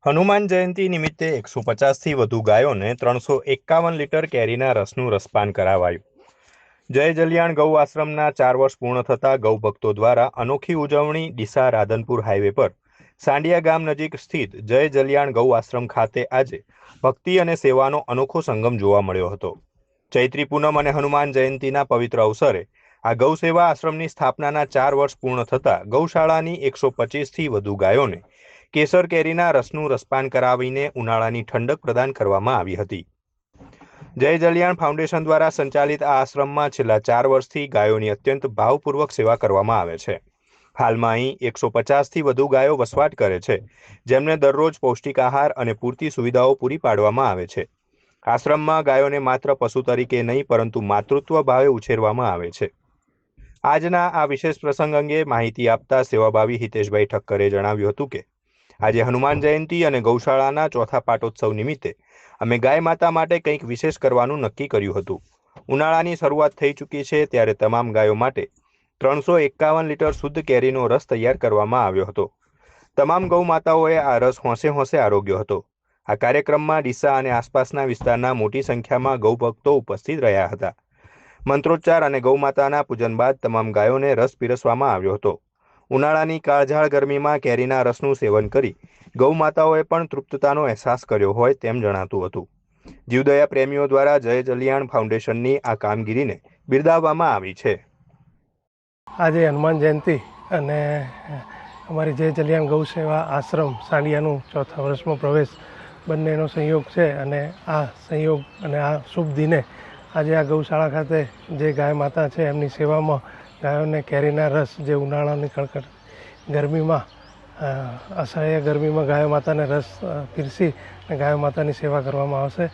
હનુમાન જયંતિ નિમિત્તે 150થી વધુ ગાયોને 351 લીટર કેરીના રસનું રસપાન કરાવાયું. જય જલિયાણ ગૌ આશ્રમના 4 વર્ષ પૂર્ણ થતા ગૌભક્તો દ્વારા અનોખી ઉજવણી ડીસા રાધનપુર હાઈવે પર સાંડિયા ગામ નજીક સ્થિત જય જલિયાણ ગૌ આશ્રમ ખાતે આજે ભક્તિ અને સેવાનો અનોખો સંગમ જોવા મળ્યો હતો. ચૈત્રી પૂનમ અને હનુમાન જયંતિના પવિત્ર અવસરે આ ગૌ સેવા આશ્રમની સ્થાપનાના 4 વર્ષ પૂર્ણ થતા ગૌશાળાની 125થી વધુ ગાયોને કેસર કેરીના રસનું રસપાન કરાવીને ઉનાળાની ઠંડક પ્રદાન કરવામાં આવી હતી. જય જલિયાણ ફાઉન્ડેશન દ્વારા સંચાલિત આ આશ્રમમાં છેલ્લા 4 વર્ષથી ગાયોની અત્યંત ભાવપૂર્વક સેવા કરવામાં આવે છે. હાલમાં અહીં 150થી વધુ ગાયો વસવાટ કરે છે, જેમને દરરોજ પૌષ્ટિક આહાર અને પૂરતી સુવિધાઓ પૂરી પાડવામાં આવે છે. આશ્રમમાં ગાયોને માત્ર પશુ તરીકે નહીં પરંતુ માતૃત્વ ભાવે ઉછેરવામાં આવે છે. આજના આ વિશેષ પ્રસંગ અંગે માહિતી આપતા સેવાભાવી હિતેશભાઈ ઠક્કરે જણાવ્યું હતું કે આજે હનુમાન જયંતિ અને ગૌશાળાના ચોથા પાટોત્સવ નિમિત્તે અમે ગાય માતા માટે કંઈક વિશેષ કરવાનું નક્કી કર્યું હતું. ઉનાળાની શરૂઆત થઈ ચૂકી છે ત્યારે તમામ ગાયો માટે 351 લીટર શુદ્ધ કેરીનો રસ તૈયાર કરવામાં આવ્યો હતો. તમામ ગૌ માતાઓએ આ રસ હોંશે હોંશે આરોગ્યો હતો. આ કાર્યક્રમમાં ડીસા અને આસપાસના વિસ્તારના મોટી સંખ્યામાં ગૌભક્તો ઉપસ્થિત રહ્યા હતા. મંત્રોચ્ચાર અને ગૌમાતાના પૂજન બાદ તમામ ગાયોને રસ પીરસવામાં આવ્યો હતો. ઉનાળાની કાળઝાળ ગરમીમાં કેરીના રસનું સેવન કરી ગૌમાતાઓએ પણ તૃપ્તતાનો અહેસાસ કર્યો હોય તેમ જણાતું હતું. જીવદયા પ્રેમીઓ દ્વારા જય જલિયાણ ફાઉન્ડેશનની આ કામગીરીને બિરદાવવામાં આવી છે. આજે હનુમાન જયંતિ અને અમારી જય જલિયાણ ગૌ સેવા આશ્રમ સાંડિયાનું ચોથા વર્ષમાં પ્રવેશ બંનેનો સંયોગ છે અને આ સંયોગ અને આ શુભ દિને આજે આ ગૌશાળા ખાતે જે ગાય માતા છે એમની સેવામાં ગાયોને કેરીના રસ જે ઉનાળાની કડકડ ગરમીમાં અસહ્ય ગરમીમાં ગાયો માતાને રસ પીરસી અને ગાયો માતાની સેવા કરવામાં આવશે.